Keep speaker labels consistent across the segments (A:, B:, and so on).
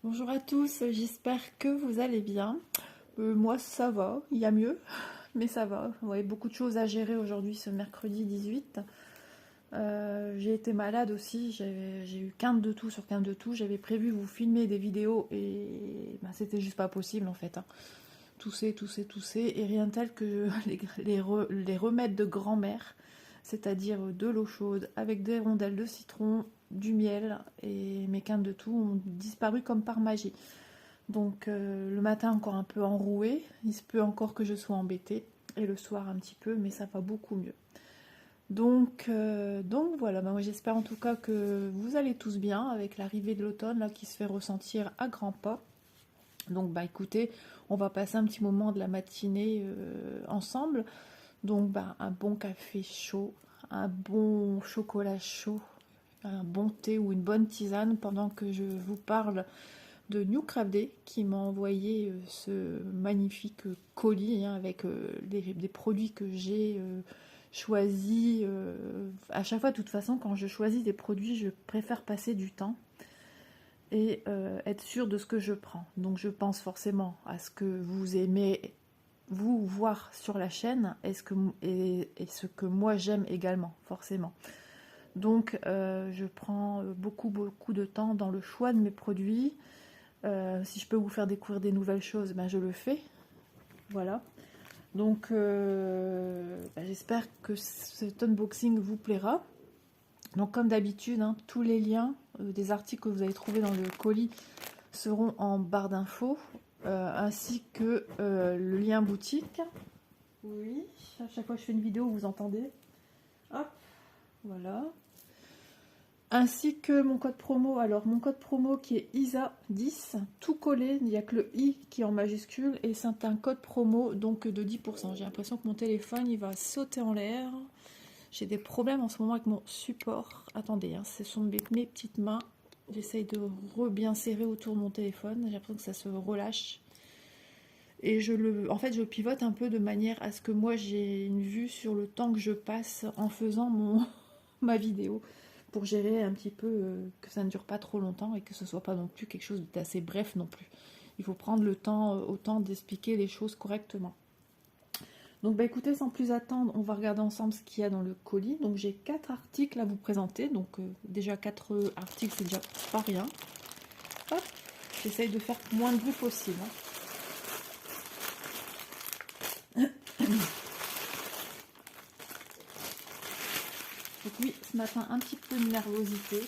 A: Bonjour à tous, j'espère que vous allez bien. Moi ça va, il y a mieux, mais ça va. Ouais, beaucoup de choses à gérer aujourd'hui ce mercredi 18. J'ai été malade aussi, j'ai eu quinte de tout sur quinte de tout. J'avais prévu vous filmer des vidéos et ben, c'était juste pas possible en fait, hein. Tousser, tousser, tousser, et rien tel que les remèdes de grand-mère, c'est-à-dire de l'eau chaude avec des rondelles de citron, du miel, et mes quintes de tout ont disparu comme par magie. Donc le matin encore un peu enroué, il se peut encore que je sois embêtée, et le soir un petit peu, mais ça va beaucoup mieux. Donc voilà, bah, moi j'espère en tout cas que vous allez tous bien avec l'arrivée de l'automne là qui se fait ressentir à grands pas. Donc bah écoutez, on va passer un petit moment de la matinée ensemble. Donc bah, un bon café chaud, un bon chocolat chaud, un bon thé ou une bonne tisane pendant que je vous parle de New Craft Day qui m'a envoyé ce magnifique colis hein, avec des produits que j'ai choisis. À chaque fois, de toute façon, quand je choisis des produits, je préfère passer du temps et être sûr de ce que je prends. Donc je pense forcément à ce que vous aimez vous voir sur la chaîne et ce que moi j'aime également, forcément. Donc je prends beaucoup de temps dans le choix de mes produits. Si je peux vous faire découvrir des nouvelles choses, ben je le fais. Voilà. Donc ben, j'espère que cet unboxing vous plaira. Donc comme d'habitude, hein, tous les liens des articles que vous allez trouver dans le colis seront en barre d'infos, ainsi que le lien boutique. Oui, à chaque fois que je fais une vidéo, vous entendez. Hop, voilà. Ainsi que mon code promo. Alors, mon code promo qui est ISA10, tout collé, il n'y a que le I qui est en majuscule, et c'est un code promo donc de 10%. J'ai l'impression que mon téléphone, il va sauter en l'air. J'ai des problèmes en ce moment avec mon support. Attendez, hein, ce sont mes petites mains. J'essaye de bien serrer autour de mon téléphone. J'ai l'impression que ça se relâche. Et en fait, je pivote un peu de manière à ce que moi j'ai une vue sur le temps que je passe en faisant ma vidéo pour gérer un petit peu que ça ne dure pas trop longtemps et que ce soit pas non plus quelque chose d'assez bref non plus. Il faut prendre le temps, autant d'expliquer les choses correctement. Donc bah écoutez, sans plus attendre, on va regarder ensemble ce qu'il y a dans le colis. Donc j'ai 4 articles à vous présenter. Donc déjà 4 articles, c'est déjà pas rien. Hop, j'essaye de faire moins de bruit possible, hein. Donc oui, ce matin, un petit peu de nervosité.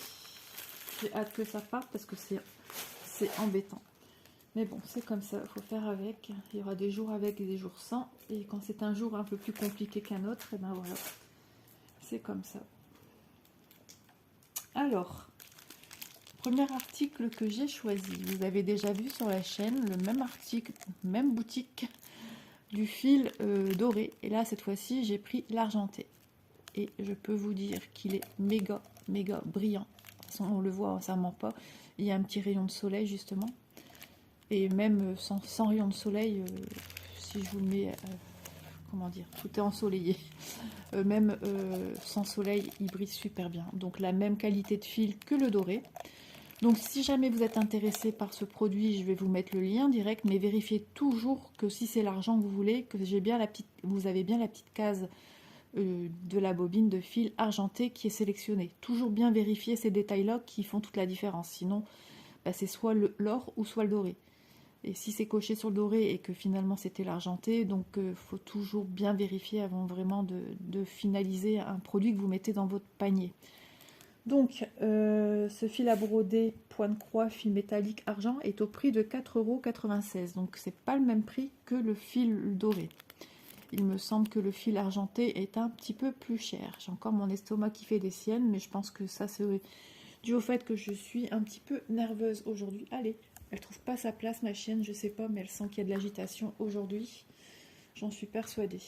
A: J'ai hâte que ça parte parce que c'est embêtant. Mais bon, c'est comme ça, il faut faire avec. Il y aura des jours avec et des jours sans. Et quand c'est un jour un peu plus compliqué qu'un autre, et ben voilà, c'est comme ça. Alors, premier article que j'ai choisi. Vous avez déjà vu sur la chaîne le même article, même boutique, du fil doré. Et là, cette fois-ci, j'ai pris l'argenté. Et je peux vous dire qu'il est méga brillant. De toute façon, on le voit, ça ment pas. Il y a un petit rayon de soleil justement. Et même sans rayon de soleil, si je vous mets, comment dire, tout est ensoleillé. Même sans soleil, il brille super bien. Donc la même qualité de fil que le doré. Donc si jamais vous êtes intéressé par ce produit, je vais vous mettre le lien direct, mais vérifiez toujours que si c'est l'argent que vous voulez, que vous avez bien la petite case de la bobine de fil argenté qui est sélectionnée. Toujours bien vérifier ces détails-là qui font toute la différence. Sinon, bah, c'est soit l'or ou soit le doré. Et si c'est coché sur le doré et que finalement c'était l'argenté, donc faut toujours bien vérifier avant vraiment de finaliser un produit que vous mettez dans votre panier. Donc, ce fil à broder point de croix, fil métallique argent est au prix de 4,96 €. Donc, c'est pas le même prix que le fil doré. Il me semble que le fil argenté est un petit peu plus cher. J'ai encore mon estomac qui fait des siennes, mais je pense que ça c'est dû au fait que je suis un petit peu nerveuse aujourd'hui. Allez, elle trouve pas sa place ma chienne, je sais pas, mais elle sent qu'il y a de l'agitation aujourd'hui. J'en suis persuadée.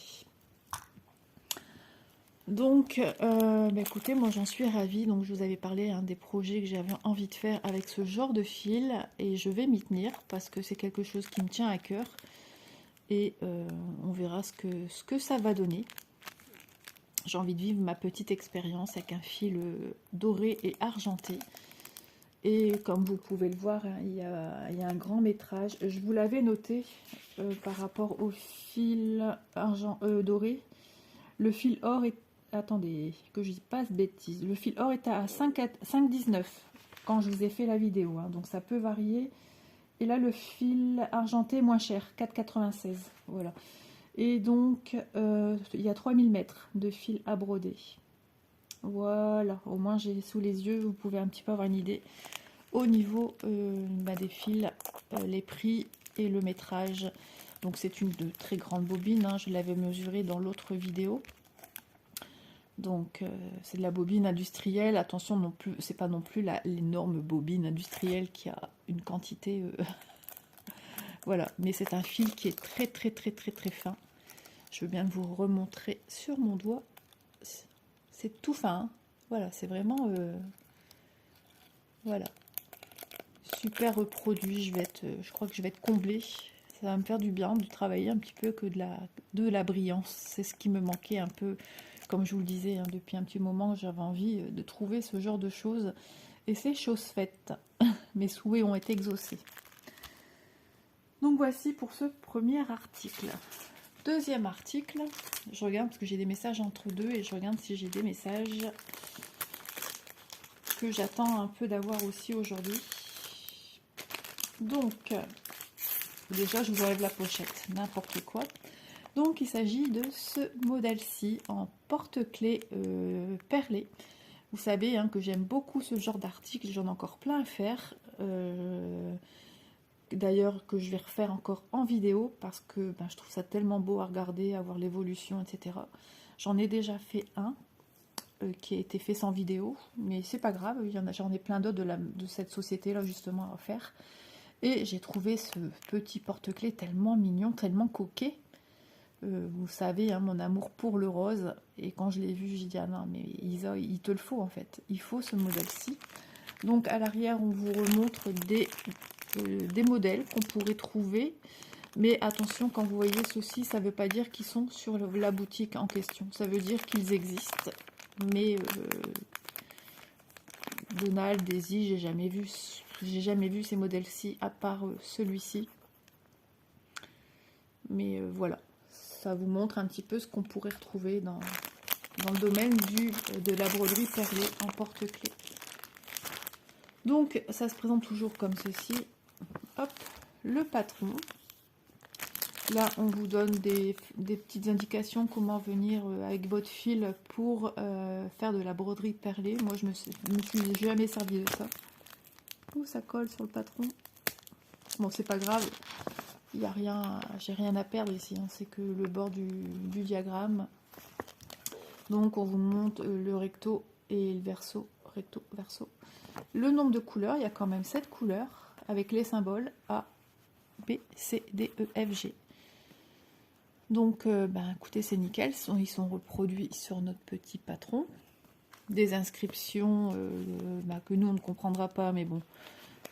A: Donc, bah écoutez, moi j'en suis ravie. Donc, je vous avais parlé des projets que j'avais envie de faire avec ce genre de fil, et je vais m'y tenir parce que c'est quelque chose qui me tient à cœur. Et on verra ce que ça va donner. J'ai envie de vivre ma petite expérience avec un fil doré et argenté. Et comme vous pouvez le voir, hein, il y a un grand métrage. Je vous l'avais noté par rapport au fil argent doré. Le fil or est... Attendez, que je ne dise pas de bêtises. Le fil or est à 5,19 quand je vous ai fait la vidéo. Hein, donc ça peut varier. Et là, le fil argenté moins cher, 4,96. Voilà. Et donc, il y a 3000 mètres de fil à broder. Voilà, au moins j'ai sous les yeux, vous pouvez un petit peu avoir une idée au niveau des fils, les prix et le métrage. Donc c'est une de très grande bobine, hein, je l'avais mesuré dans l'autre vidéo. Donc c'est de la bobine industrielle, attention non plus, c'est pas non plus l'énorme bobine industrielle qui a une quantité, voilà, mais c'est un fil qui est très très très très très fin. Je veux bien vous remontrer sur mon doigt, c'est tout fin, hein. Voilà, c'est vraiment, voilà, super reproduit. Je crois que je vais être comblée. Ça va me faire du bien de travailler un petit peu que de la brillance. C'est ce qui me manquait un peu, comme je vous le disais, hein, depuis un petit moment, j'avais envie de trouver ce genre de choses. Et c'est chose faite. Mes souhaits ont été exaucés. Donc voici pour ce premier article. Deuxième article, je regarde parce que j'ai des messages entre deux et je regarde si j'ai des messages que j'attends un peu d'avoir aussi aujourd'hui. Donc, déjà je vous enlève la pochette, n'importe quoi. Donc il s'agit de ce modèle-ci en porte-clés perlé. Vous savez hein, que j'aime beaucoup ce genre d'article, j'en ai encore plein à faire. D'ailleurs que je vais refaire encore en vidéo parce que je trouve ça tellement beau à regarder, à voir l'évolution, etc. J'en ai déjà fait un qui a été fait sans vidéo, mais c'est pas grave, j'en ai plein d'autres de cette société là justement à faire. Et j'ai trouvé ce petit porte-clés tellement mignon, tellement coquet. Vous savez, hein, mon amour pour le rose. Et quand je l'ai vu, j'ai dit, ah non, mais Isa, il te le faut en fait. Il faut ce modèle-ci. Donc à l'arrière, on vous remontre des modèles qu'on pourrait trouver. Mais attention, quand vous voyez ceci, ça ne veut pas dire qu'ils sont sur la boutique en question. Ça veut dire qu'ils existent. Mais Donald, Daisy, j'ai jamais vu ces modèles-ci à part celui-ci. Mais voilà, ça vous montre un petit peu ce qu'on pourrait retrouver dans le domaine de la broderie perlée en porte-clés. Donc ça se présente toujours comme ceci. Hop, le patron. Là, on vous donne des petites indications comment venir avec votre fil pour faire de la broderie perlée. Moi, je me suis jamais servi de ça. Ouh, ça colle sur le patron. Bon, c'est pas grave. Il n'y a rien, j'ai rien à perdre ici. Hein. C'est que le bord du diagramme. Donc, on vous montre le recto et le verso. Recto, verso. Le nombre de couleurs, il y a quand même 7 couleurs avec les symboles A, B, C, D, E, F, G. Donc, écoutez, c'est nickel. Ils sont reproduits sur notre petit patron. Des inscriptions que nous, on ne comprendra pas, mais bon.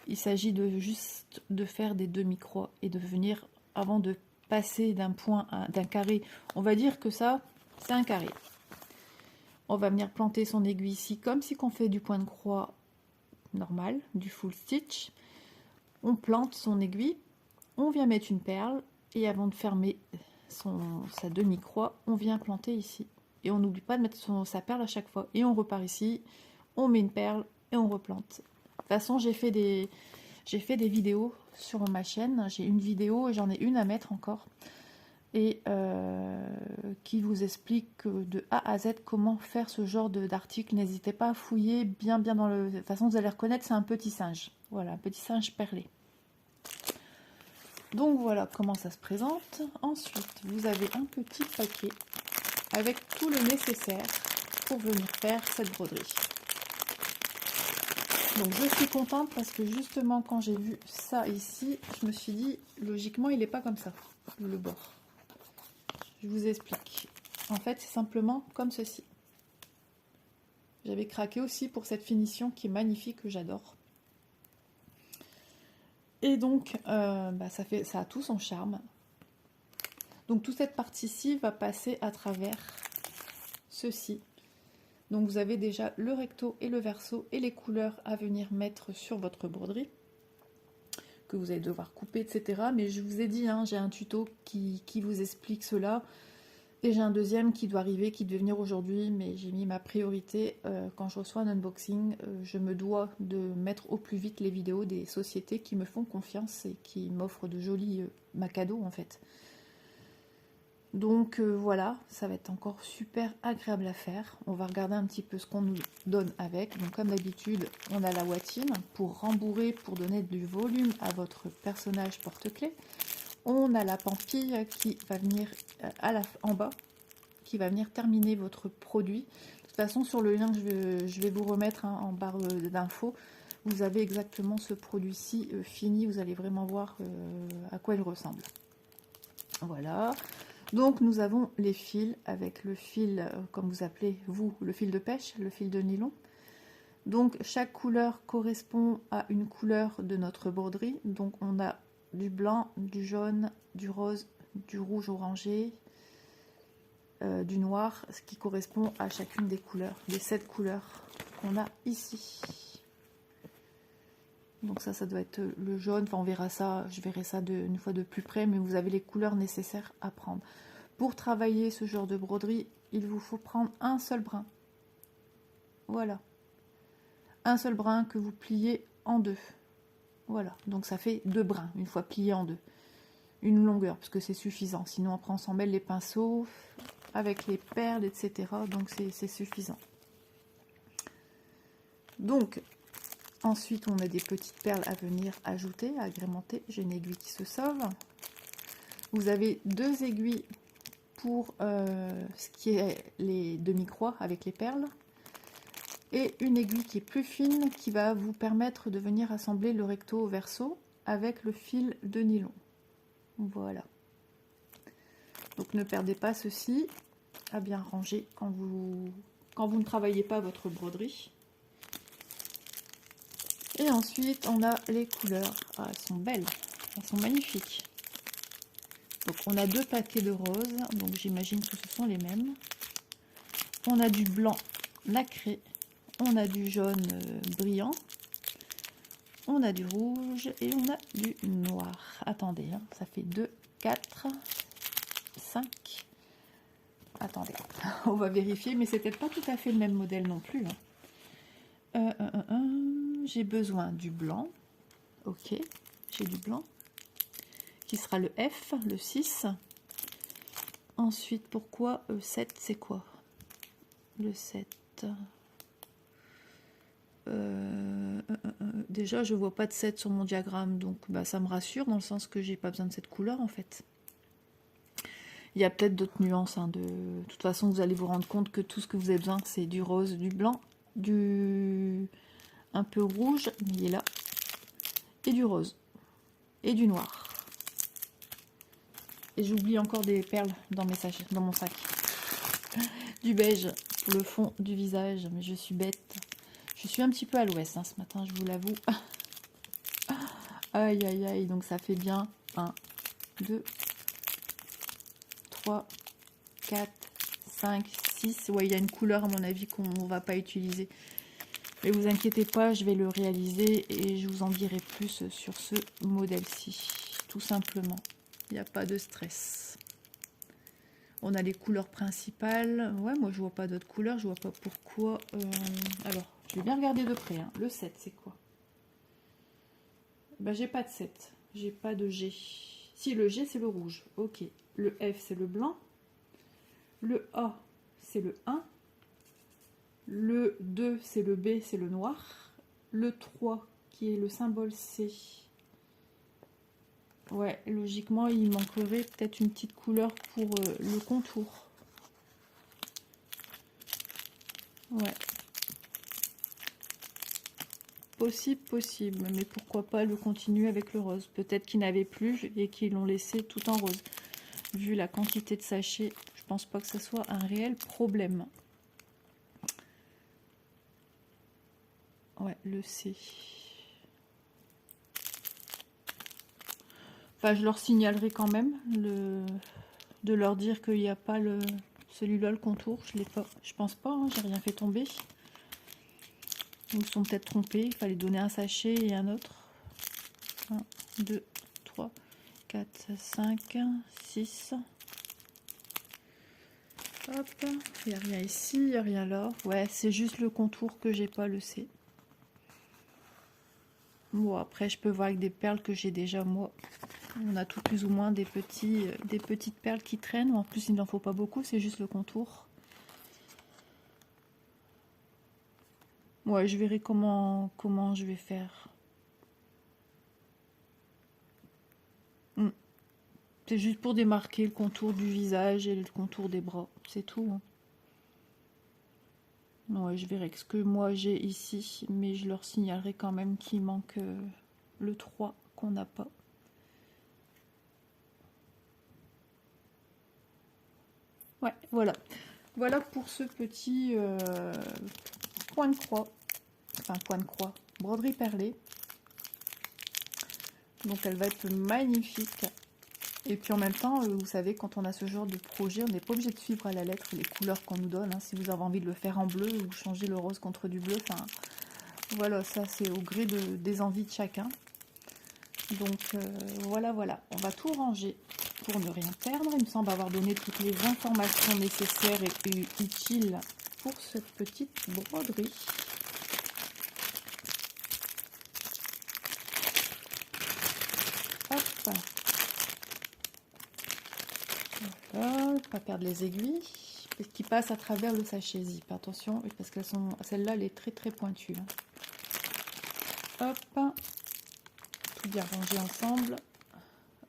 A: Il s'agit juste de faire des demi-croix et de venir, avant de passer d'un point d'un carré, on va dire que ça, c'est un carré. On va venir planter son aiguille ici, comme si on fait du point de croix normal, du full stitch. On plante son aiguille, on vient mettre une perle, et avant de fermer sa demi-croix, on vient planter ici. Et on n'oublie pas de mettre sa perle à chaque fois. Et on repart ici, on met une perle et on replante. De toute façon, j'ai fait des vidéos sur ma chaîne. J'ai une vidéo et j'en ai une à mettre encore. Et qui vous explique de A à Z comment faire ce genre d'article. N'hésitez pas à fouiller bien dans le... De toute façon, vous allez reconnaître, c'est un petit singe. Voilà, un petit singe perlé. Donc voilà comment ça se présente. Ensuite, vous avez un petit paquet avec tout le nécessaire pour venir faire cette broderie. Donc je suis contente parce que justement quand j'ai vu ça ici, je me suis dit logiquement il n'est pas comme ça, le bord. Je vous explique. En fait c'est simplement comme ceci. J'avais craqué aussi pour cette finition qui est magnifique, que j'adore. Et donc ça a tout son charme. Donc toute cette partie-ci va passer à travers ceci. Donc vous avez déjà le recto et le verso et les couleurs à venir mettre sur votre broderie, que vous allez devoir couper, etc. Mais je vous ai dit, hein, j'ai un tuto qui vous explique cela. Et j'ai un deuxième qui doit arriver, qui devait venir aujourd'hui, mais j'ai mis ma priorité. Quand je reçois un unboxing, je me dois de mettre au plus vite les vidéos des sociétés qui me font confiance et qui m'offrent de jolis cadeaux en fait. Donc voilà, ça va être encore super agréable à faire. On va regarder un petit peu ce qu'on nous donne avec. Donc comme d'habitude, on a la ouatine pour rembourrer, pour donner du volume à votre personnage porte-clés. On a la pampille qui va venir en bas, qui va venir terminer votre produit. De toute façon, sur le lien que je vais vous remettre hein, en barre d'infos, vous avez exactement ce produit-ci fini. Vous allez vraiment voir à quoi il ressemble. Voilà. Donc, nous avons les fils avec le fil, comme vous appelez, vous, le fil de pêche, le fil de nylon. Donc, chaque couleur correspond à une couleur de notre broderie. Donc, on a du blanc, du jaune, du rose, du rouge orangé, du noir, ce qui correspond à chacune des couleurs, des 7 couleurs qu'on a ici. Donc ça doit être le jaune, enfin on verra ça, je verrai ça une fois de plus près, mais vous avez les couleurs nécessaires à prendre. Pour travailler ce genre de broderie, il vous faut prendre un seul brin. Voilà. Un seul brin que vous pliez en deux. Voilà, donc ça fait 2 brins, une fois plié en deux. Une longueur, parce que c'est suffisant. Sinon après on s'en mêle les pinceaux, avec les perles, etc. Donc c'est suffisant. Donc, ensuite on a des petites perles à venir ajouter, à agrémenter. J'ai une aiguille qui se sauve. Vous avez 2 aiguilles pour ce qui est les demi-croix avec les perles. Et une aiguille qui est plus fine qui va vous permettre de venir assembler le recto au verso avec le fil de nylon. Voilà. Donc ne perdez pas ceci à bien ranger quand vous ne travaillez pas votre broderie. Et ensuite on a les couleurs. Ah, elles sont belles, elles sont magnifiques. Donc on a 2 paquets de roses, donc j'imagine que ce sont les mêmes. On a du blanc nacré. On a du jaune brillant, on a du rouge et on a du noir. Attendez, hein, ça fait 2, 4, 5. Attendez, on va vérifier, mais c'est peut-être pas tout à fait le même modèle non plus. Hein. J'ai besoin du blanc. Ok, j'ai du blanc. Qui sera le F, le 6. Ensuite, pourquoi 7, c'est quoi? Le 7... déjà je vois pas de 7 sur mon diagramme, donc bah, ça me rassure dans le sens que j'ai pas besoin de cette couleur en fait. Il y a peut-être d'autres nuances hein, de toute façon vous allez vous rendre compte que tout ce que vous avez besoin c'est du rose, du blanc, du un peu rouge, il est là, et du rose et du noir. Et j'oublie encore des perles dans mes sachets, dans mon sac. Du beige pour le fond du visage, mais je suis bête. Je suis un petit peu à l'ouest hein, ce matin, je vous l'avoue. Aïe, aïe, aïe. Donc ça fait bien 1, 2, 3, 4, 5, 6. Ouais, il y a une couleur à mon avis qu'on ne va pas utiliser. Mais vous inquiétez pas, je vais le réaliser et je vous en dirai plus sur ce modèle-ci. Tout simplement. Il n'y a pas de stress. On a les couleurs principales. Ouais, moi je vois pas d'autres couleurs. Je vois pas pourquoi. Alors, je vais bien regarder de près. Hein. Le 7, c'est quoi? Ben, j'ai pas de 7. J'ai pas de G. Si, le G, c'est le rouge. Ok. Le F, c'est le blanc. Le A, c'est le 1. Le 2, c'est le B, c'est le noir. Le 3, qui est le symbole C. Ouais, logiquement, il manquerait peut-être une petite couleur pour le contour. Ouais. Possible, mais pourquoi pas le continuer avec le rose. Peut-être qu'ils n'avaient plus et qu'ils l'ont laissé tout en rose. Vu la quantité de sachets, je pense pas que ce soit un réel problème. Ouais, le C. Enfin, je leur signalerai quand même de leur dire qu'il n'y a pas le... Celui-là, le contour, je l'ai pas. Je pense pas, hein, j'ai rien fait tomber. Ils se sont peut-être trompés. Il fallait donner un sachet et un autre. 1, 2, 3, 4, 5, 6. Hop, il n'y a rien ici, il n'y a rien là. Ouais, c'est juste le contour que j'ai pas le C. Bon, après, je peux voir avec des perles que j'ai déjà, moi. On a tout plus ou moins des petites perles qui traînent. En plus, il n'en faut pas beaucoup, c'est juste le contour. Ouais, je verrai comment je vais faire. C'est juste pour démarquer le contour du visage et le contour des bras. C'est tout. Hein. Ouais, je verrai ce que moi j'ai ici. Mais je leur signalerai quand même qu'il manque le 3 qu'on n'a pas. Ouais, voilà. Voilà pour ce petit point de croix. Enfin, point de croix. Broderie perlée. Donc elle va être magnifique. Et puis en même temps, vous savez, quand on a ce genre de projet, on n'est pas obligé de suivre à la lettre les couleurs qu'on nous donne. Hein. Si vous avez envie de le faire en bleu ou changer le rose contre du bleu, enfin voilà, ça c'est au gré des envies de chacun. Donc voilà, on va tout ranger pour ne rien perdre. Il me semble avoir donné toutes les informations nécessaires et utiles pour cette petite broderie. Hop. Voilà, pas perdre les aiguilles qui passent à travers le sachet zip. Attention, parce que celle-là, elle est très très pointue. Hop, tout bien rangé ensemble.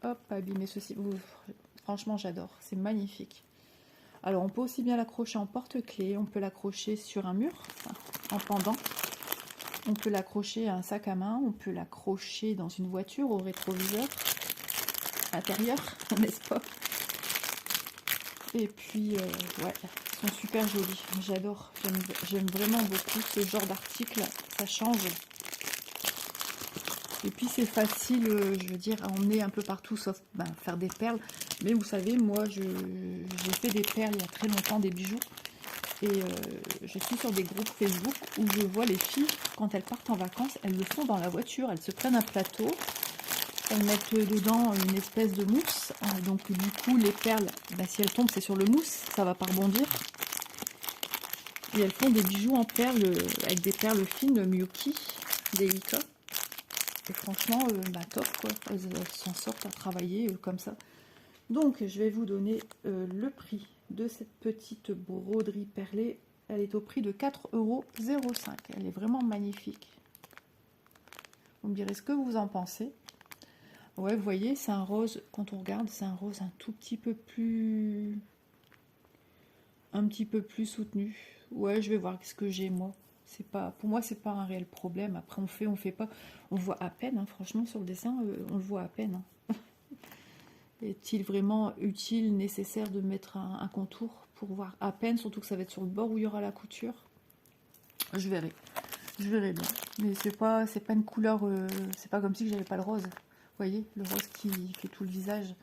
A: Hop, abîmer ceci. Ouf, franchement, j'adore, c'est magnifique. Alors, on peut aussi bien l'accrocher en porte-clés, on peut l'accrocher sur un mur, en pendant. On peut l'accrocher à un sac à main, on peut l'accrocher dans une voiture au rétroviseur intérieur, n'est-ce pas? Et puis, ouais, ils sont super jolis. J'adore. J'aime vraiment beaucoup ce genre d'article. Ça change. Et puis, c'est facile, je veux dire, à emmener un peu partout, sauf faire des perles. Mais vous savez, moi, j'ai fait des perles il y a très longtemps, des bijoux. Et je suis sur des groupes Facebook où je vois les filles, quand elles partent en vacances, elles le font dans la voiture. Elles se prennent un plateau. Elles mettent dedans une espèce de mousse, donc du coup les perles, si elles tombent c'est sur le mousse, ça va pas rebondir. Et elles font des bijoux en perles, avec des perles fines, Miyuki, des Ika. Et franchement, top quoi, elles s'en sortent à travailler comme ça. Donc je vais vous donner le prix de cette petite broderie perlée. Elle est au prix de 4,05 €. Elle est vraiment magnifique. Vous me direz ce que vous en pensez. Ouais, vous voyez, c'est un rose, quand on regarde, c'est un rose un petit peu plus soutenu. Ouais, je vais voir ce que j'ai moi. C'est pas, pour moi, c'est pas un réel problème. Après, on fait pas. On voit à peine, hein, franchement, sur le dessin, on le voit à peine. Hein. Est-il vraiment utile, nécessaire de mettre un contour pour voir à peine, surtout que ça va être sur le bord où il y aura la couture. Je verrai bien. Mais c'est pas une couleur, c'est pas comme si j'avais pas le rose. Vous voyez, le rose qui fait tout le visage.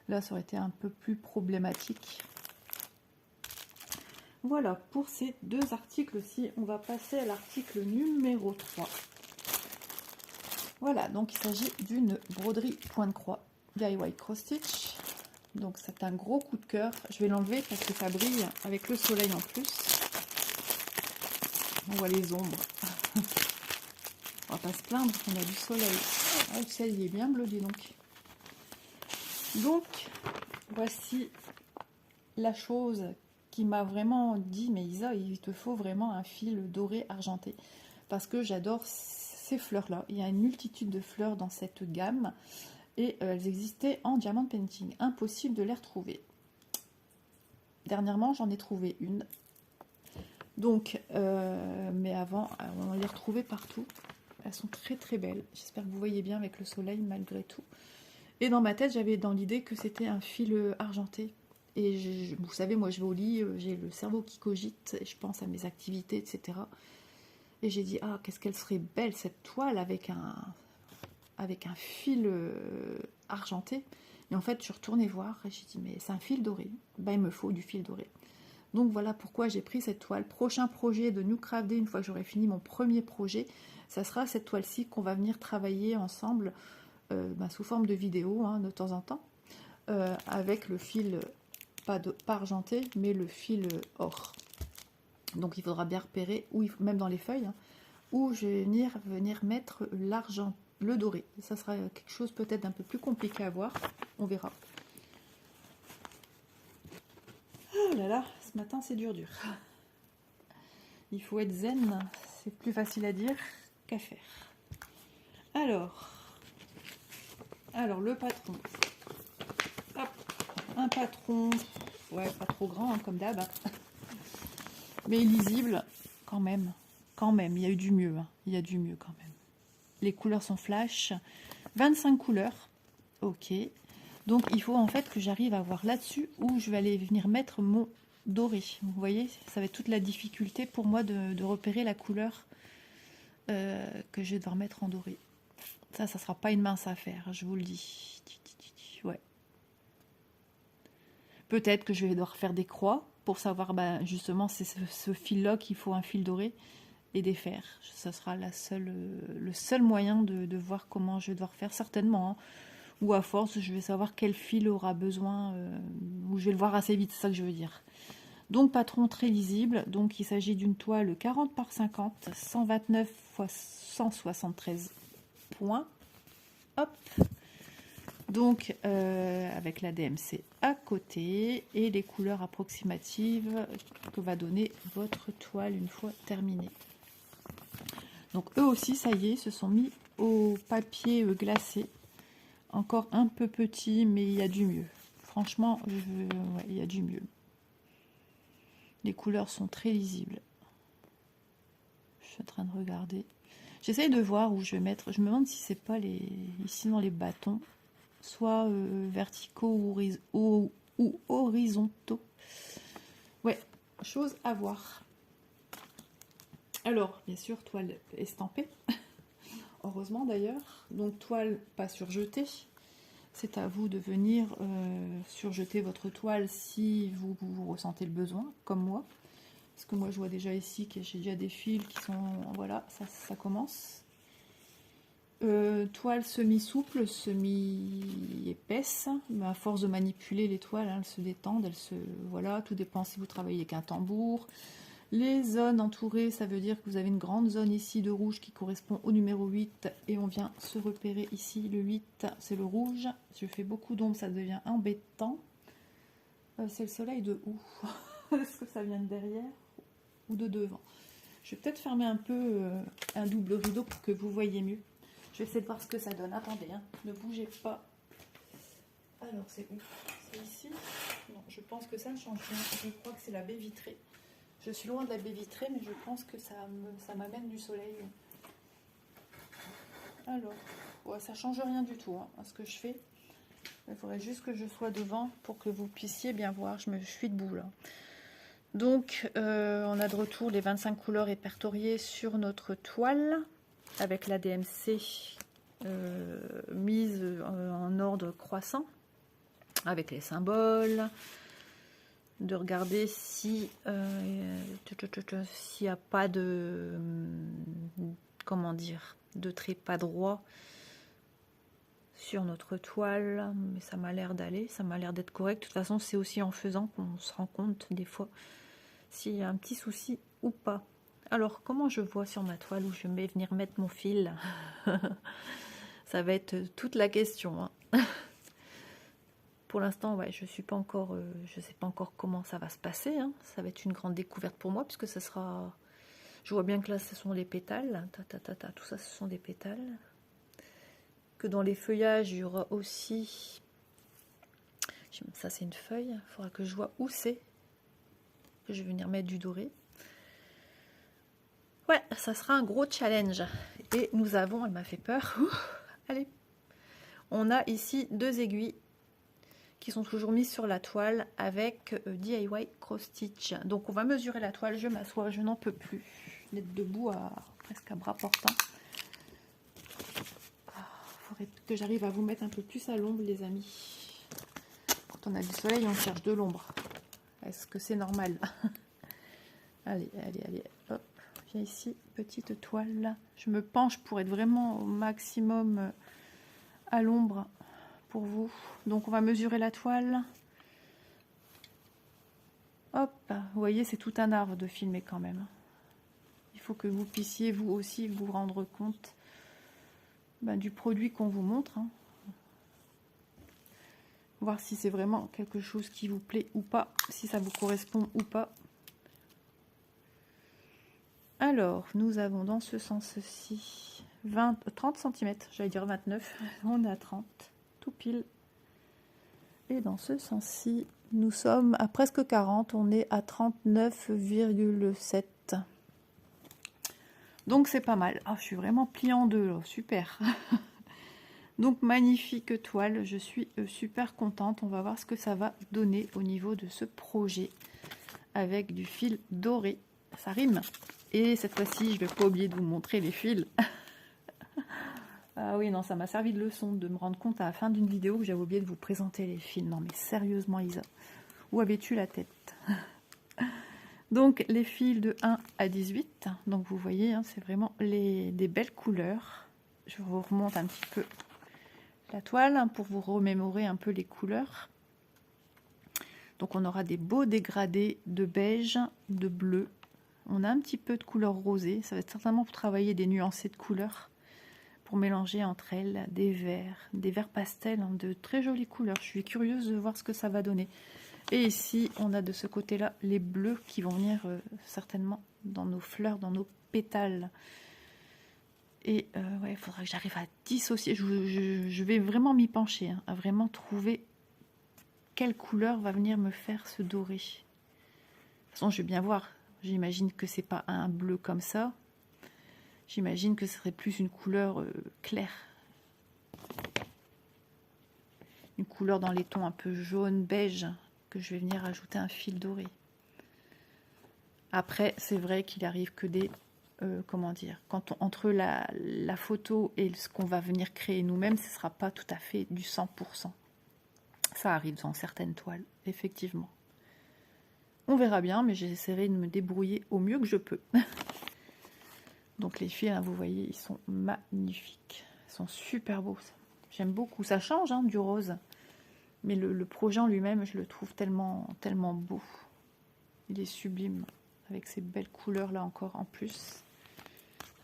A: Là, ça aurait été un peu plus problématique. Voilà, pour ces deux articles-ci, on va passer à l'article numéro 3. Voilà, donc il s'agit d'une broderie point de croix DIY Cross Stitch. Donc c'est un gros coup de cœur. Je vais l'enlever parce que ça brille avec le soleil en plus. On voit les ombres. On va pas se plaindre, on a du soleil. Ah, le ciel il est bien bleu, dis donc. Donc, voici la chose qui m'a vraiment dit, mais Isa, il te faut vraiment un fil doré argenté. Parce que j'adore ces fleurs-là. Il y a une multitude de fleurs dans cette gamme. Et elles existaient en diamant painting. Impossible de les retrouver. Dernièrement, j'en ai trouvé une. Donc, mais avant, on les retrouvait partout. Elles sont très très belles. J'espère que vous voyez bien avec le soleil malgré tout. Et dans ma tête, j'avais dans l'idée que c'était un fil argenté. Et vous savez, moi je vais au lit, j'ai le cerveau qui cogite, et je pense à mes activités, etc. Et j'ai dit, ah, qu'est-ce qu'elle serait belle cette toile avec un fil argenté. Et en fait, je suis retournée voir et j'ai dit, mais c'est un fil doré. Ben, il me faut du fil doré. Donc voilà pourquoi j'ai pris cette toile. Prochain projet de New Craft Day, une fois que j'aurai fini mon premier projet, ça sera cette toile-ci qu'on va venir travailler ensemble sous forme de vidéo de temps en temps, avec le fil, pas argenté, mais le fil or. Donc il faudra bien repérer, même dans les feuilles, où je vais venir mettre l'argent, le doré. Ça sera quelque chose peut-être d'un peu plus compliqué à voir, on verra. Oh là là, ce matin c'est dur. Il faut être zen, c'est plus facile à dire qu'à faire. Alors le patron. Hop, un patron, ouais, pas trop grand comme d'hab, mais lisible quand même. Quand même, il y a eu du mieux, il y a du mieux quand même. Les couleurs sont flash, 25 couleurs, ok. Donc il faut en fait que j'arrive à voir là-dessus où je vais aller venir mettre mon doré. Vous voyez, ça va être toute la difficulté pour moi de repérer la couleur que je vais devoir mettre en doré. Ça sera pas une mince affaire, je vous le dis. Ouais. Peut-être que je vais devoir faire des croix pour savoir, justement, c'est ce fil-là qu'il faut un fil doré et des fers. Ça sera le seul moyen de voir comment je vais devoir faire, certainement. Ou à force, je vais savoir quel fil aura besoin, ou je vais le voir assez vite, c'est ça que je veux dire. Donc, patron très lisible. Donc, il s'agit d'une toile 40 par 50, 129 x 173 points. Hop. Donc, avec la DMC à côté et les couleurs approximatives que va donner votre toile une fois terminée. Donc, eux aussi, ça y est, se sont mis au papier glacé. Encore un peu petit, mais il y a du mieux. Franchement, ouais, il y a du mieux. Les couleurs sont très lisibles. Je suis en train de regarder. J'essaye de voir où je vais mettre. Je me demande si c'est pas ici dans les bâtons, soit verticaux ou horizontaux. Ouais, chose à voir. Alors, bien sûr, toile estampée. Heureusement d'ailleurs. Donc, toile pas surjetée. C'est à vous de venir surjeter votre toile si vous ressentez le besoin, comme moi. Parce que moi, je vois déjà ici que j'ai déjà des fils qui sont... Voilà, ça commence. Toile semi-souple, semi-épaisse. Mais à force de manipuler les toiles, elles se détendent. Voilà, tout dépend si vous travaillez avec un tambour. Les zones entourées, ça veut dire que vous avez une grande zone ici de rouge qui correspond au numéro 8 et on vient se repérer ici, le 8, c'est le rouge. Je fais beaucoup d'ombre, ça devient embêtant. C'est le soleil de où? Est-ce que ça vient de derrière ou de devant? Je vais peut-être fermer un peu un double rideau pour que vous voyez mieux. Je vais essayer de voir ce que ça donne. Attendez, ne bougez pas. Alors, c'est où? C'est ici? Non, je pense que ça ne change rien. Je crois que c'est la baie vitrée. Je suis loin de la baie vitrée, mais je pense que ça m'amène du soleil. Alors, ouais, ça change rien du tout à ce que je fais. Il faudrait juste que je sois devant pour que vous puissiez bien voir. Je suis debout là. Donc, on a de retour les 25 couleurs répertoriées sur notre toile avec la DMC mise en ordre croissant avec les symboles. De regarder si s'il n'y a pas de comment dire de trépas droit sur notre toile, mais ça m'a l'air d'aller, ça m'a l'air d'être correct. De toute façon, c'est aussi en faisant qu'on se rend compte des fois s'il y a un petit souci ou pas. Alors, comment je vois sur ma toile où je vais venir mettre mon fil? Ça va être toute la question. Pour l'instant, ouais, je sais pas encore comment ça va se passer. Ça va être une grande découverte pour moi, puisque ça sera... Je vois bien que là, ce sont les pétales. Tout ça, ce sont des pétales. Que dans les feuillages, il y aura aussi... Ça, c'est une feuille. Il faudra que je vois où c'est. Que je vais venir mettre du doré. Ouais, ça sera un gros challenge. Et nous avons... Elle m'a fait peur. Allez. On a ici 2 aiguilles qui sont toujours mises sur la toile avec DIY Cross Stitch. Donc on va mesurer la toile, je m'assois, je n'en peux plus d'être debout presque à bras portants. Il faudrait que j'arrive à vous mettre un peu plus à l'ombre les amis. Quand on a du soleil, on cherche de l'ombre. Est-ce que c'est normal? Allez, allez, allez, hop, viens ici, petite toile. Je me penche pour être vraiment au maximum à l'ombre pour vous. Donc on va mesurer la toile. Hop, vous voyez, c'est tout un art de filmer quand même. Il faut que vous puissiez vous aussi vous rendre compte du produit qu'on vous montre. Hein. Voir si c'est vraiment quelque chose qui vous plaît ou pas, si ça vous correspond ou pas. Alors, nous avons dans ce sens-ci 30 cm, j'allais dire 29, on est à 30, tout pile. Et dans ce sens-ci, nous sommes à presque 40, on est à 39,7. Donc c'est pas mal. Ah, je suis vraiment pliée en deux, là. Super. Donc magnifique toile, je suis super contente. On va voir ce que ça va donner au niveau de ce projet avec du fil doré. Ça rime. Et cette fois-ci, je vais pas oublier de vous montrer les fils. Ah oui, non, ça m'a servi de leçon de me rendre compte à la fin d'une vidéo que j'avais oublié de vous présenter les fils. Non mais sérieusement Isa, où avais-tu la tête? Donc les fils de 1 à 18. Donc vous voyez, hein, c'est vraiment des belles couleurs. Je vous remonte un petit peu la toile hein, pour vous remémorer un peu les couleurs. Donc on aura des beaux dégradés de beige, de bleu. On a un petit peu de couleur rosée. Ça va être certainement pour travailler des nuancés de couleurs, pour mélanger entre elles des verts pastels, hein, de très jolies couleurs. Je suis curieuse de voir ce que ça va donner. Et ici, on a de ce côté-là les bleus qui vont venir certainement dans nos fleurs, dans nos pétales. Et ouais, il faudra que j'arrive à dissocier. Je vais vraiment m'y pencher, hein, à vraiment trouver quelle couleur va venir me faire ce doré. De toute façon, je vais bien voir. J'imagine que c'est pas un bleu comme ça. J'imagine que ce serait plus une couleur claire. Une couleur dans les tons un peu jaune, beige, que je vais venir ajouter un fil doré. Après, c'est vrai qu'il arrive que des... comment dire, entre la photo et ce qu'on va venir créer nous-mêmes, ce ne sera pas tout à fait du 100%. Ça arrive dans certaines toiles, effectivement. On verra bien, mais j'essaierai de me débrouiller au mieux que je peux. Donc les fils, hein, vous voyez, ils sont magnifiques. Ils sont super beaux. J'aime beaucoup. Ça change hein, du rose. Mais le projet en lui-même, je le trouve tellement, tellement beau. Il est sublime. Avec ces belles couleurs là encore en plus.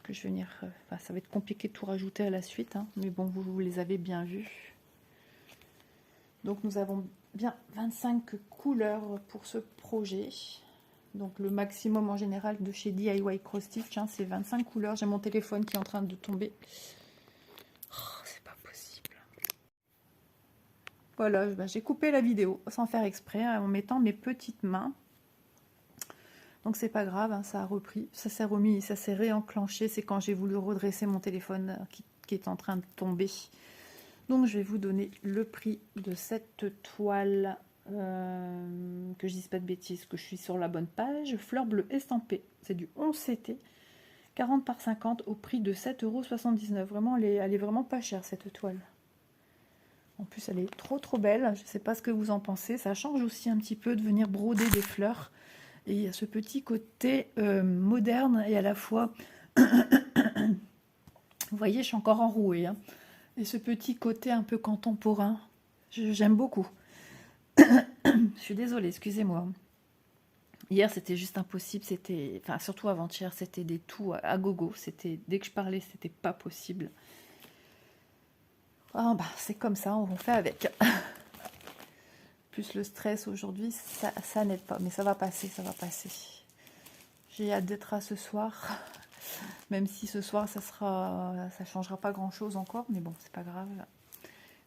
A: Que je vais venir... Enfin, ça va être compliqué de tout rajouter à la suite. Hein, mais bon, vous les avez bien vus. Donc nous avons bien 25 couleurs pour ce projet. Donc le maximum en général de chez DIY Cross Stitch, hein, c'est 25 couleurs. J'ai mon téléphone qui est en train de tomber. Oh, c'est pas possible. Voilà, j'ai coupé la vidéo sans faire exprès, hein, en mettant mes petites mains. Donc c'est pas grave, hein, ça a repris, ça s'est remis, ça s'est réenclenché. C'est quand j'ai voulu redresser mon téléphone qui est en train de tomber. Donc je vais vous donner le prix de cette toile, que je dise pas de bêtises, que je suis sur la bonne page. Fleur bleue estampée, c'est du 11 CT, 40 par 50 au prix de 7,79 €. Vraiment, elle est vraiment pas chère cette toile. En plus elle est trop belle, je sais pas ce que vous en pensez. Ça change aussi un petit peu de venir broder des fleurs. Et il y a ce petit côté moderne et à la fois... Vous voyez, je suis encore enrouée, hein. Et ce petit côté un peu contemporain, j'aime beaucoup. Je suis désolée, excusez-moi. Hier, c'était juste impossible. C'était, enfin, surtout avant-hier, c'était des tout à gogo. C'était, dès que je parlais, c'était pas possible. Oh, bah, c'est comme ça, on fait avec. Plus le stress aujourd'hui, ça n'aide pas. Mais ça va passer, ça va passer. J'ai hâte d'être à ce soir. Même si ce soir, ça changera pas grand-chose encore. Mais bon, c'est pas grave.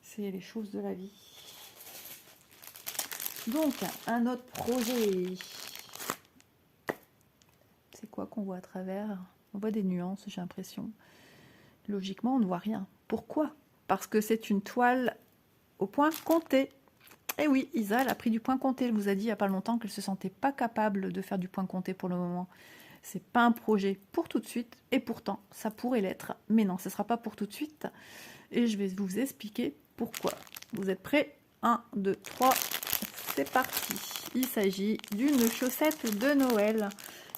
A: C'est les choses de la vie. Donc, un autre projet. C'est quoi qu'on voit à travers? On voit des nuances, j'ai l'impression. Logiquement, on ne voit rien. Pourquoi? Parce que c'est une toile au point compté. Et oui, Isa, elle a pris du point compté. Elle vous a dit il n'y a pas longtemps qu'elle ne se sentait pas capable de faire du point compté pour le moment. C'est pas un projet pour tout de suite. Et pourtant, ça pourrait l'être. Mais non, ce ne sera pas pour tout de suite. Et je vais vous expliquer pourquoi. Vous êtes prêts? 1, 2, 3. c'est parti. Il s'agit d'une chaussette de Noël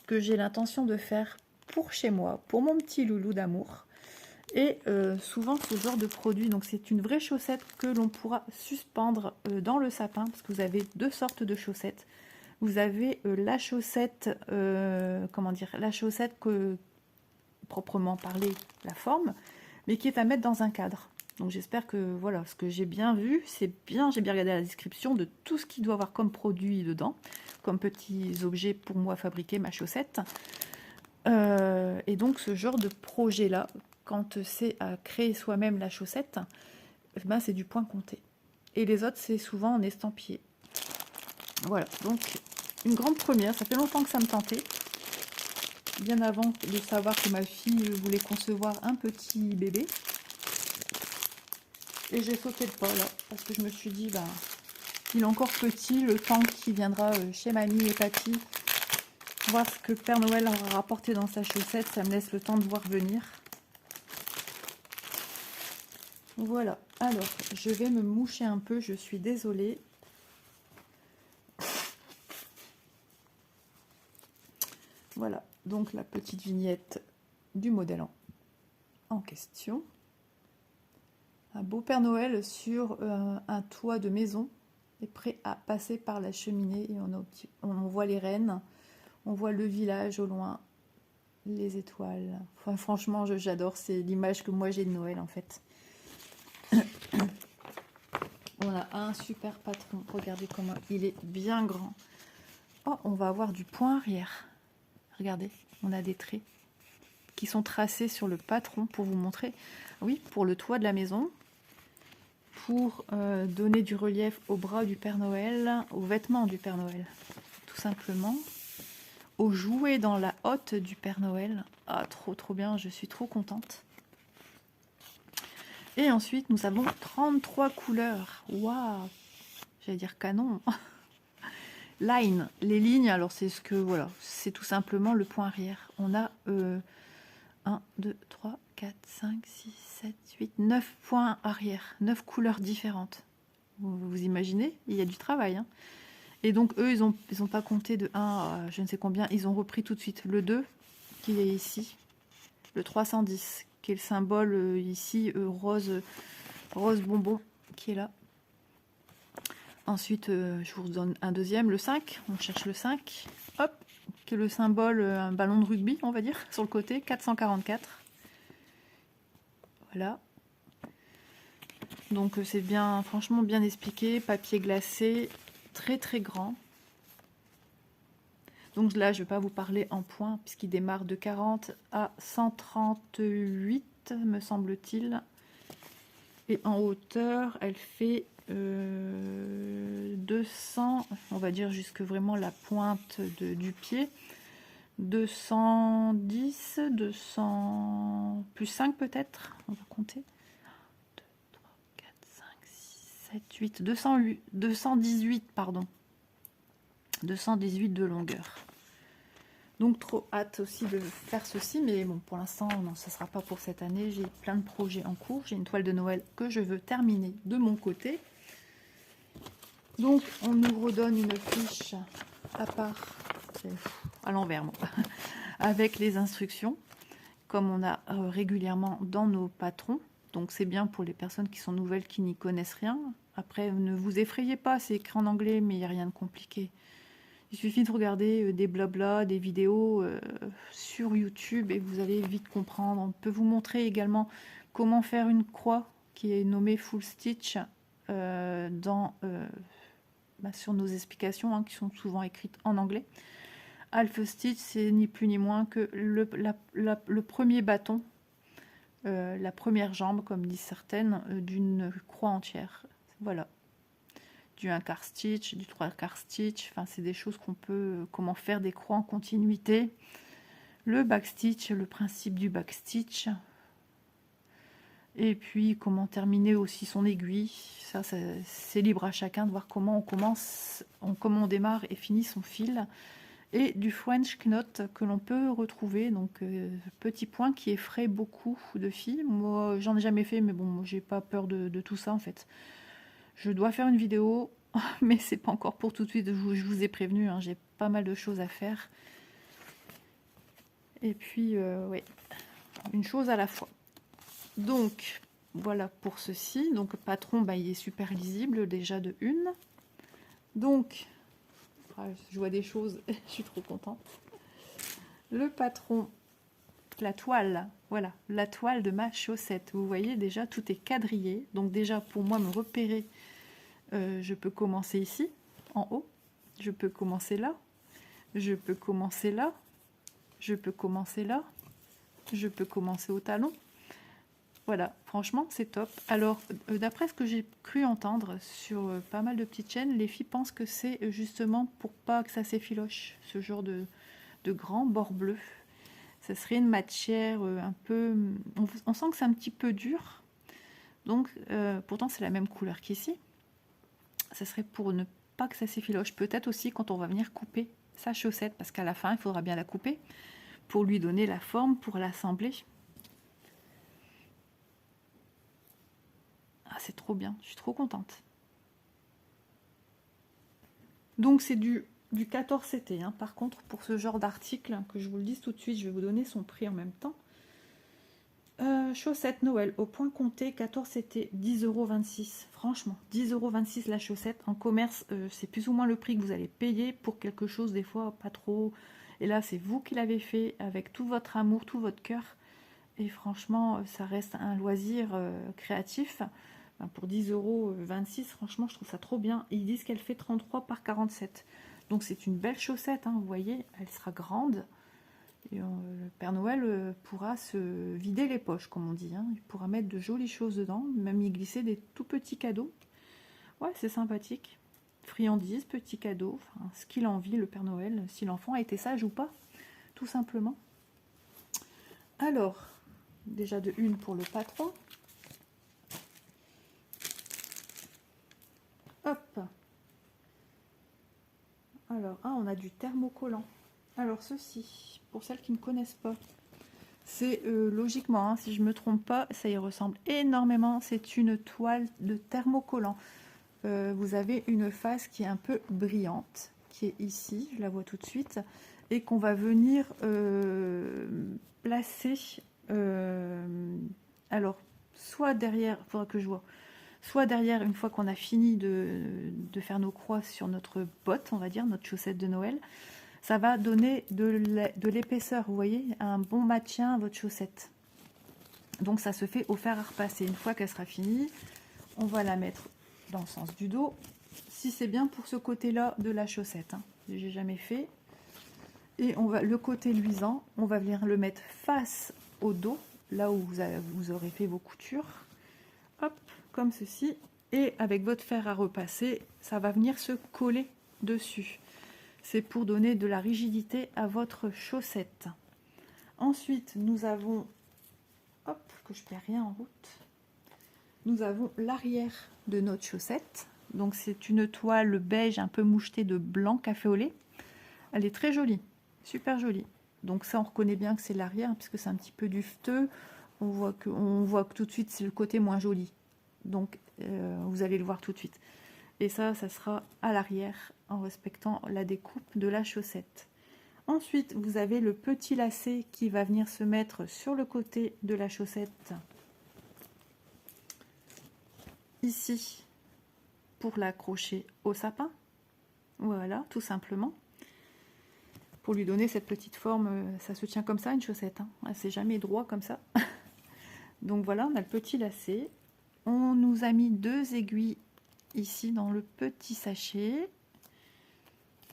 A: que j'ai l'intention de faire pour chez moi, pour mon petit loulou d'amour. Et souvent ce genre de produit, donc c'est une vraie chaussette que l'on pourra suspendre dans le sapin, parce que vous avez deux sortes de chaussettes. Vous avez la chaussette, comment dire, la chaussette que, proprement parlé, la forme, mais qui est à mettre dans un cadre. Donc j'espère que voilà, ce que j'ai bien vu, c'est bien, j'ai bien regardé la description de tout ce qu'il doit avoir comme produit dedans, comme petits objets pour moi fabriquer ma chaussette. Et donc ce genre de projet-là, quand c'est à créer soi-même la chaussette, ben c'est du point compté. Et les autres, c'est souvent en estampillé. Voilà, donc une grande première, ça fait longtemps que ça me tentait. Bien avant de savoir que ma fille voulait concevoir un petit bébé. Et j'ai sauté le pas là, parce que je me suis dit, ben, il est encore petit, le temps qu'il viendra chez mamie et papy, voir ce que Père Noël aura rapporté dans sa chaussette, ça me laisse le temps de voir venir. Voilà, alors je vais me moucher un peu, je suis désolée. Voilà, donc la petite vignette du modèle en question. Un beau Père Noël sur un toit de maison est prêt à passer par la cheminée et on voit les rennes, on voit le village au loin, les étoiles. Enfin, franchement, j'adore, c'est l'image que moi j'ai de Noël en fait. On a un super patron, regardez comment il est bien grand. Oh, on va avoir du point arrière. Regardez, on a des traits qui sont tracés sur le patron pour vous montrer, oui, pour le toit de la maison, pour donner du relief aux bras du Père Noël, aux vêtements du Père Noël, tout simplement, aux jouets dans la hotte du Père Noël. Ah, trop bien, je suis trop contente. Et ensuite, nous avons 33 couleurs. Waouh, j'allais dire canon. Line, les lignes, alors c'est ce que, voilà, c'est tout simplement le point arrière. On a 1, 2, 3, 4, 5, 6, 7, 8, 9 points arrière, 9 couleurs différentes. Vous imaginez, il y a du travail. Hein. Et donc, eux, ils ont pas compté de 1 à je ne sais combien. Ils ont repris tout de suite le 2, qui est ici. Le 310, qui est le symbole ici, rose bonbon, qui est là. Ensuite, je vous donne un deuxième, le 5. On cherche le 5. Hop, qui est le symbole, un ballon de rugby, on va dire, sur le côté, 444. Voilà. Donc c'est bien, franchement bien expliqué, papier glacé, très grand. Donc là, je ne vais pas vous parler en points, puisqu'il démarre de 40 à 138, me semble-t-il. Et en hauteur, elle fait 200, on va dire jusque vraiment la pointe du pied. 210, 200, plus 5 peut-être, on va compter. 2, 3, 4, 5, 6, 7, 8, 218, pardon. 218 de longueur. Donc trop hâte aussi de faire ceci, mais bon, pour l'instant, non, ça ne sera pas pour cette année. J'ai plein de projets en cours. J'ai une toile de Noël que je veux terminer de mon côté. Donc, on nous redonne une fiche à part, à l'envers, moi, avec les instructions, comme on a régulièrement dans nos patrons. Donc, c'est bien pour les personnes qui sont nouvelles, qui n'y connaissent rien. Après, ne vous effrayez pas, c'est écrit en anglais, mais il n'y a rien de compliqué. Il suffit de regarder des blabla, des vidéos sur YouTube et vous allez vite comprendre. On peut vous montrer également comment faire une croix qui est nommée Full Stitch sur nos explications qui sont souvent écrites en anglais. Half Stitch, c'est ni plus ni moins que le premier bâton, la première jambe, comme disent certaines, d'une croix entière. Voilà. Du 1/4 stitch, du 3/4 stitch, enfin c'est des choses qu'on peut, comment faire des croix en continuité. Le backstitch, le principe du backstitch. Et puis comment terminer aussi son aiguille. Ça c'est libre à chacun de voir comment on commence, comment on démarre et finit son fil. Et du French knot que l'on peut retrouver, donc petit point qui effraie beaucoup de filles. Moi j'en ai jamais fait, mais bon, moi j'ai pas peur de tout ça en fait. Je dois faire une vidéo mais c'est pas encore pour tout de suite. Je vous ai prévenu, hein, j'ai pas mal de choses à faire. Et puis, oui, une chose à la fois. Donc, voilà pour ceci. Donc, le patron, bah, il est super lisible déjà de une. Donc, je vois des choses, je suis trop contente. Le patron, la toile, voilà, la toile de ma chaussette. Vous voyez, déjà, tout est quadrillé. Donc, déjà, pour moi, me repérer, je peux commencer ici, en haut. Je peux commencer là. Je peux commencer là. Je peux commencer là. Je peux commencer au talon. Voilà, franchement, c'est top. Alors, d'après ce que j'ai cru entendre sur pas mal de petites chaînes, les filles pensent que c'est justement pour pas que ça s'effiloche, ce genre de grand bord bleu. Ça serait une matière un peu... On sent que c'est un petit peu dur. Donc, pourtant, c'est la même couleur qu'ici. Ça serait pour ne pas que ça s'effiloche. Peut-être aussi quand on va venir couper sa chaussette, parce qu'à la fin, il faudra bien la couper pour lui donner la forme, pour l'assembler. Ah, c'est trop bien, je suis trop contente. Donc c'est du 14 CT. Hein. Par contre, pour ce genre d'article, que je vous le dise tout de suite, je vais vous donner son prix en même temps. Chaussette Noël au point compté, 14 CT, 10,26 €. Franchement, 10,26 € la chaussette. En commerce, c'est plus ou moins le prix que vous allez payer pour quelque chose, des fois pas trop. Et là, c'est vous qui l'avez fait avec tout votre amour, tout votre cœur. Et franchement, ça reste un loisir créatif. Pour 10,26 €, franchement, je trouve ça trop bien. Ils disent qu'elle fait 33 par 47. Donc c'est une belle chaussette, hein, vous voyez, elle sera grande. Et le Père Noël pourra se vider les poches, comme on dit. Hein. Il pourra mettre de jolies choses dedans, même y glisser des tout petits cadeaux. Ouais, c'est sympathique. Friandises, petits cadeaux, enfin, ce qu'il a envie, le Père Noël, si l'enfant a été sage ou pas, tout simplement. Alors, déjà de une pour le patron. Hop. Alors, on a du thermocollant. Alors, ceci, pour celles qui ne connaissent pas, c'est logiquement, hein, si je ne me trompe pas, ça y ressemble énormément. C'est une toile de thermocollant. Vous avez une face qui est un peu brillante, qui est ici, je la vois tout de suite, et qu'on va venir placer. Alors, soit derrière, il faudra que je vois. Soit derrière, une fois qu'on a fini de faire nos croix sur notre botte, on va dire, notre chaussette de Noël, ça va donner de l'épaisseur, vous voyez, un bon maintien à votre chaussette. Donc ça se fait au fer à repasser. Une fois qu'elle sera finie, on va la mettre dans le sens du dos. Si c'est bien pour ce côté-là de la chaussette, hein, j'ai jamais fait. Et on va le côté luisant, on va venir le mettre face au dos, là où vous aurez fait vos coutures. Hop, comme ceci. Et avec votre fer à repasser, ça va venir se coller dessus. C'est pour donner de la rigidité à votre chaussette. Ensuite, nous avons, hop, que je ne perds rien en route. Nous avons l'arrière de notre chaussette. Donc c'est une toile beige un peu mouchetée de blanc café au lait. Elle est très jolie, super jolie. Donc ça, on reconnaît bien que c'est l'arrière, puisque c'est un petit peu duveteux. On voit que tout de suite, c'est le côté moins joli. Donc vous allez le voir tout de suite. Et ça sera à l'arrière, en respectant la découpe de la chaussette. Ensuite, vous avez le petit lacet qui va venir se mettre sur le côté de la chaussette. Ici, pour l'accrocher au sapin. Voilà, tout simplement. Pour lui donner cette petite forme, ça se tient comme ça, une chaussette. Hein. C'est jamais droit comme ça. Donc voilà, on a le petit lacet. On nous a mis 2 aiguilles ici dans le petit sachet.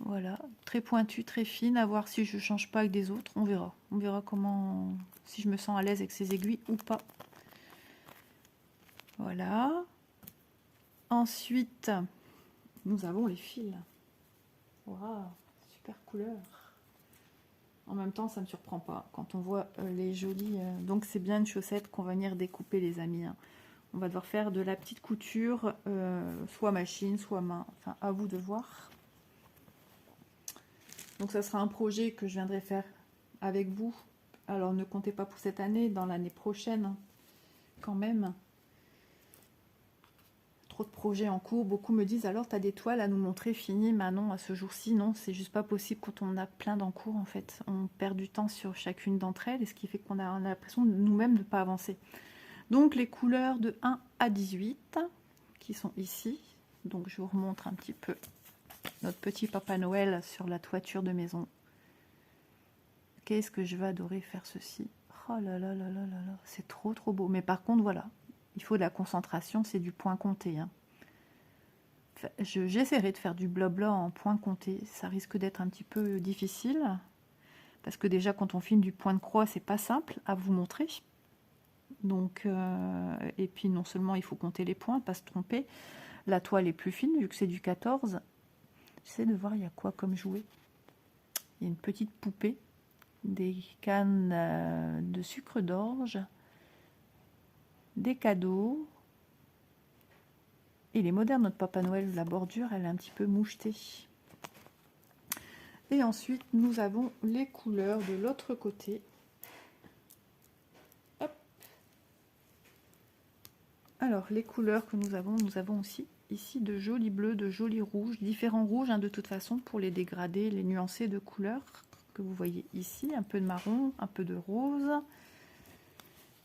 A: Voilà, très pointue, très fine, à voir si je ne change pas avec des autres, on verra. On verra comment, si je me sens à l'aise avec ces aiguilles ou pas. Voilà. Ensuite, nous avons les fils. Waouh, super couleur. En même temps, ça ne me surprend pas quand on voit les jolies... Donc c'est bien une chaussette qu'on va venir découper, les amis. Hein. On va devoir faire de la petite couture, soit machine, soit main. Enfin, à vous de voir. Donc ça sera un projet que je viendrai faire avec vous. Alors ne comptez pas pour cette année, dans l'année prochaine, quand même. trop de projets en cours. Beaucoup me disent alors tu as des toiles à nous montrer finies. Mais non, à ce jour-ci, non, c'est juste pas possible quand on a plein d'en cours en fait. On perd du temps sur chacune d'entre elles et ce qui fait qu'on a l'impression nous-mêmes de ne pas avancer. Donc les couleurs de 1 à 18 qui sont ici. Donc je vous remontre un petit peu notre petit Papa Noël sur la toiture de maison. Qu'est-ce que je vais adorer faire ceci. Oh là là là là là là, c'est trop trop beau. Mais par contre, voilà, il faut de la concentration, c'est du point compté. Hein. J'essaierai de faire du blabla en point compté. Ça risque d'être un petit peu difficile. Parce que déjà, quand on filme du point de croix, c'est pas simple à vous montrer. Donc, et puis non seulement il faut compter les points, pas se tromper. La toile est plus fine, vu que c'est du 14. J'essaie de voir, il y a quoi comme jouet. Il y a une petite poupée. Des cannes de sucre d'orge, des cadeaux. Il est moderne notre Papa Noël, la bordure elle est un petit peu mouchetée. Et ensuite nous avons les couleurs de l'autre côté. Hop. Alors les couleurs que nous avons aussi ici de jolis bleus, de jolis rouges, différents rouges hein, de toute façon pour les dégrader, les nuancer de couleurs. Que vous voyez ici, un peu de marron, un peu de rose.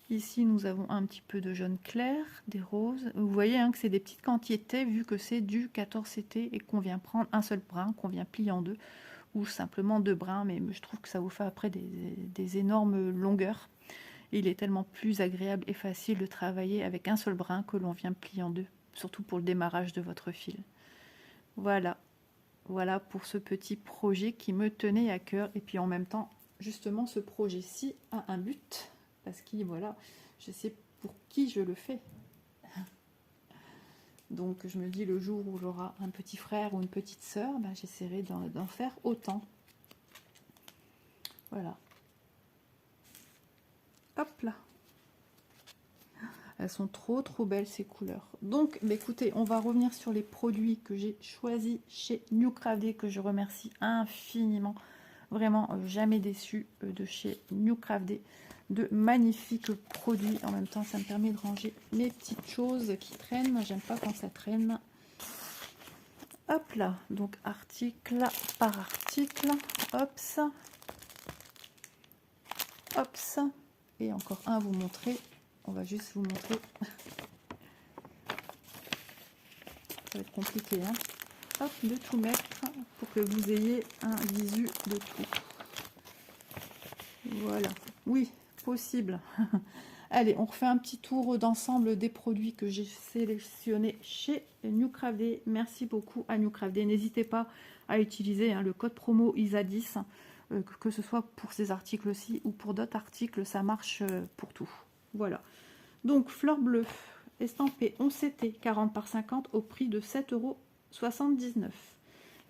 A: Ici, nous avons un petit peu de jaune clair, des roses. Vous voyez hein, que c'est des petites quantités vu que c'est du 14CT et qu'on vient prendre un seul brin, qu'on vient plier en deux ou simplement deux brins. Mais je trouve que ça vous fait après des énormes longueurs. Il est tellement plus agréable et facile de travailler avec un seul brin que l'on vient plier en deux, surtout pour le démarrage de votre fil. Voilà. Voilà pour ce petit projet qui me tenait à cœur. Et puis en même temps, justement, ce projet-ci a un but. Parce que voilà, je sais pour qui je le fais. Donc je me dis le jour où j'aurai un petit frère ou une petite sœur, ben, j'essaierai d'en faire autant. Voilà. Hop là. Elles sont trop trop belles ces couleurs. Donc bah, écoutez, on va revenir sur les produits que j'ai choisis chez New Crafted, que je remercie infiniment. Vraiment jamais déçu de chez New Crafted. De magnifiques produits. En même temps, ça me permet de ranger les petites choses qui traînent. J'aime pas quand ça traîne. Hop là. Donc article par article. Hop ça. Hop ça. Et encore un à vous montrer. On va juste vous montrer. Ça va être compliqué, hein. Hop, de tout mettre pour que vous ayez un visu de tout. Voilà. Oui, possible. Allez, on refait un petit tour d'ensemble des produits que j'ai sélectionnés chez New Crafted. Merci beaucoup à New Crafted. N'hésitez pas à utiliser hein, le code promo ISA10, que ce soit pour ces articles-ci ou pour d'autres articles, ça marche pour tout. Voilà. Donc, fleur bleue, estampée 11CT 40 par 50 au prix de 7,79 €.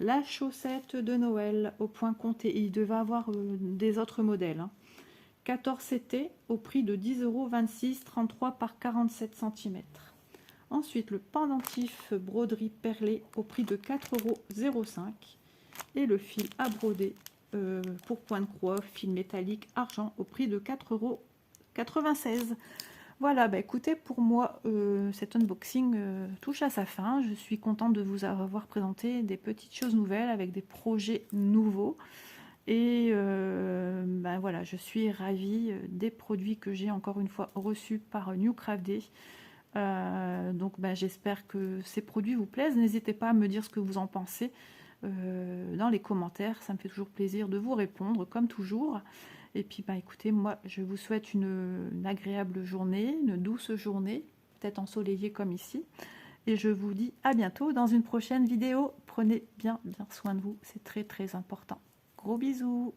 A: La chaussette de Noël au point compté. Il devait avoir des autres modèles. Hein. 14CT au prix de 10,26 €, 33 par 47 cm. Ensuite, le pendentif broderie perlée au prix de 4,05 €. Et le fil à broder pour point de croix, fil métallique argent au prix de 4,96 €. Voilà, bah écoutez, pour moi, cet unboxing touche à sa fin. Je suis contente de vous avoir présenté des petites choses nouvelles avec des projets nouveaux. Et ben voilà, je suis ravie des produits que j'ai encore une fois reçus par New Crafted. Donc ben, j'espère que ces produits vous plaisent. N'hésitez pas à me dire ce que vous en pensez dans les commentaires. Ça me fait toujours plaisir de vous répondre, comme toujours. Et puis ben, écoutez, moi je vous souhaite une agréable journée, une douce journée, peut-être ensoleillée comme ici. Et je vous dis à bientôt dans une prochaine vidéo. Prenez bien soin de vous, c'est très très important. Gros bisous!